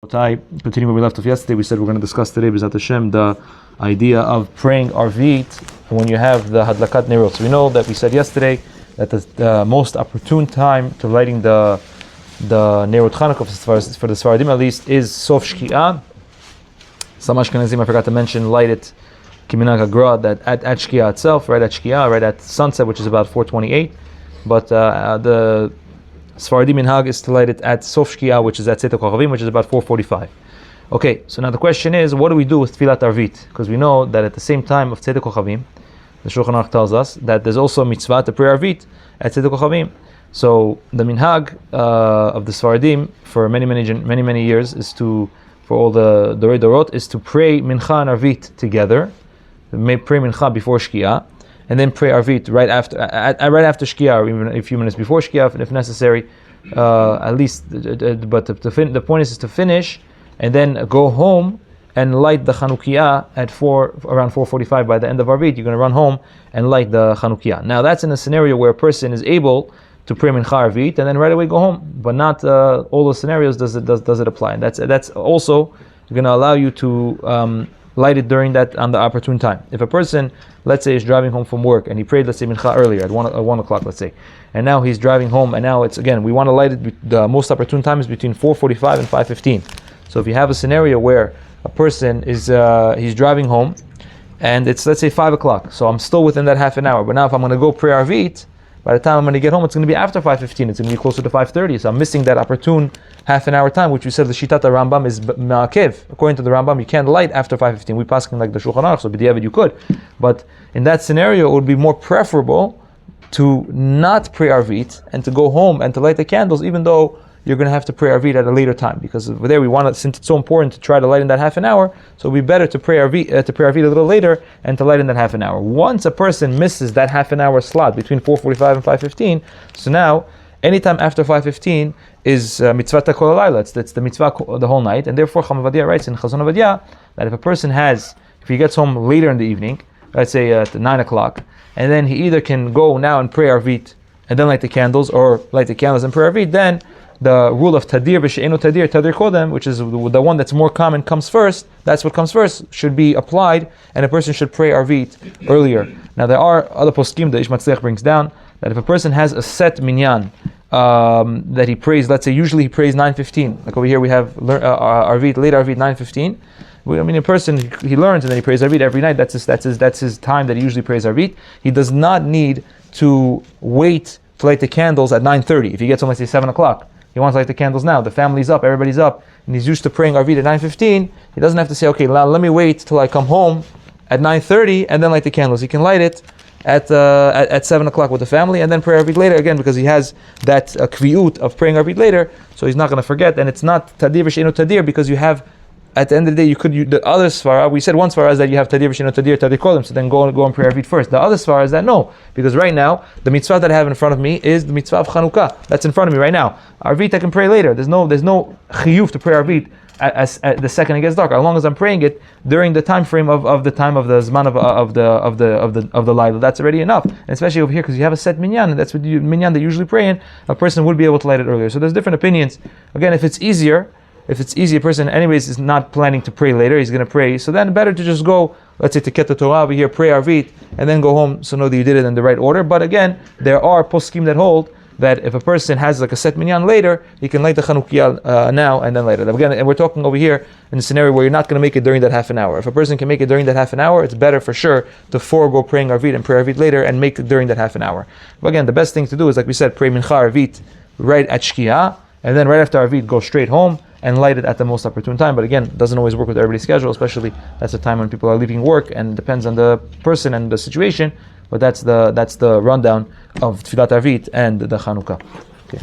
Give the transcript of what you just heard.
Continuing where we left off yesterday, we said we're going to discuss today, B'ezrat Hashem, the idea of praying Arvit when you have the Hadlakat Nerot. So we know that we said yesterday that the most opportune time to lighting the Nerot Chanuka for the Sfaradim at least is Sof Shki'ah. Some Ashkenazim, I forgot to mention, light it Kiminag Hagra, that at Shki'ah itself, right at Shki'ah, right at sunset, which is about 4:28. But the Sfaradim Minhag is to light it at Sof Shki'ah, which is at Tzeit HaKochavim, which is about 4:45. Okay, so now the question is, what do we do with Tfilat Arvit? Because we know that at the same time of Tzeit HaKochavim, the Shulchan Aruch tells us that there's also a mitzvah to pray Arvit at Tzeit HaKochavim. So the Minhag of the Sfaradim for many years is to, for all the Dorei Dorot, is to pray Mincha and Arvit together. May pray Mincha before Shki'ah, and then pray Arvit right after Shki'ah, or even a few minutes before Shki'ah, if necessary. At least, but the point is to finish, and then go home and light the Chanukiah at around 4:45. By the end of Arvit, you're going to run home and light the Chanukiah. Now that's in a scenario where a person is able to pray Mincha Arvit and then right away go home. But not all those scenarios does it apply. And that's also going to allow you to light it during that, on the opportune time. If a person, let's say, is driving home from work and he prayed, let's say, Mincha earlier at 1 o'clock, let's say, and now he's driving home, and now it's, again, we want to light it, the most opportune time is between 4:45 and 5:15. So if you have a scenario where a person is he's driving home and it's, let's say, 5 o'clock, so I'm still within that half an hour, but now if I'm going to go pray Arvit, by the time I'm going to get home, it's going to be after 5:15. It's going to be closer to 5:30. So I'm missing that opportune half an hour time, which we said the Shitat Rambam is ma'akev. According to the Rambam, you can't light after 5:15. We passing like the Shulchan Aruch, so b'diavad you could. But in that scenario, it would be more preferable to not pray Arvit and to go home and to light the candles, even though you're going to have to pray Arvit at a later time, because over there we want to, since it's so important to try to light in that half an hour, so it would be better to pray Arvit a little later and to light in that half an hour. Once a person misses that half an hour slot between 4:45 and 5:15, so now anytime after 5:15 is mitzvah kol halayla. It's the mitzvah the whole night, and therefore Chacham Ovadia writes in Chazon Ovadia that if he gets home later in the evening, let's say at 9 o'clock, and then he either can go now and pray Arvit and then light the candles, or light the candles and pray Arvit, then the rule of tadir v'she'enu tadir kodem, which is the one that's more common, comes first. That's what comes first, should be applied, and a person should pray Arvit earlier. Now there are other poskim that Ish Matzliach brings down, that if a person has a set minyan that he prays, let's say usually he prays 9:15, like over here we have Arvit, later Arvit 9:15. I mean, a person, he learns and then he prays Arvit every night. That's his time that he usually prays Arvit. He does not need to wait to light the candles at 9:30. If he gets home, let's say 7 o'clock, he wants to light the candles now. The family's up, everybody's up, and he's used to praying Arvit at 9:15. He doesn't have to say, okay, let me wait till I come home at 9:30 and then light the candles. He can light it at 7 o'clock with the family and then pray Arvit later, again, because he has that kviut of praying Arvit later, so he's not going to forget. And it's not tadir v'she'enu tadir, because you have, at the end of the day, the other svara, we said one svara is that you have tadir v'she'enu tadir kodem, so then go and pray Arvit first. The other svara is that no, because right now the mitzvah that I have in front of me is the mitzvah of Chanuka. That's in front of me right now. Arvit I can pray later. There's no chiyuv to pray Arvit as the second it gets dark. As long as I'm praying it during the time frame of the time of the zman of the laila, that's already enough. And especially over here, because you have a set minyan, and that's what minyan they usually pray in, a person would be able to light it earlier. So there's different opinions. Again, if it's easier, a person anyways is not planning to pray later, he's going to pray, so then better to just go, let's say, to Ket Torah over here, pray Arvit, and then go home, so know that you did it in the right order. But again, there are poskim that hold that if a person has like a set minyan later, he can light the Chanukiah now and then later. Again, and we're talking over here in a scenario where you're not going to make it during that half an hour. If a person can make it during that half an hour, it's better for sure to forego praying Arvit and pray Arvit later and make it during that half an hour. But again, the best thing to do is, like we said, pray Mincha Arvit right at Shki'ah, and then right after Arvit, go straight home and light it at the most opportune time. But again, it doesn't always work with everybody's schedule, especially that's the time when people are leaving work, and it depends on the person and the situation. But that's the rundown of Tfilat Arvit and the Chanuka. Okay.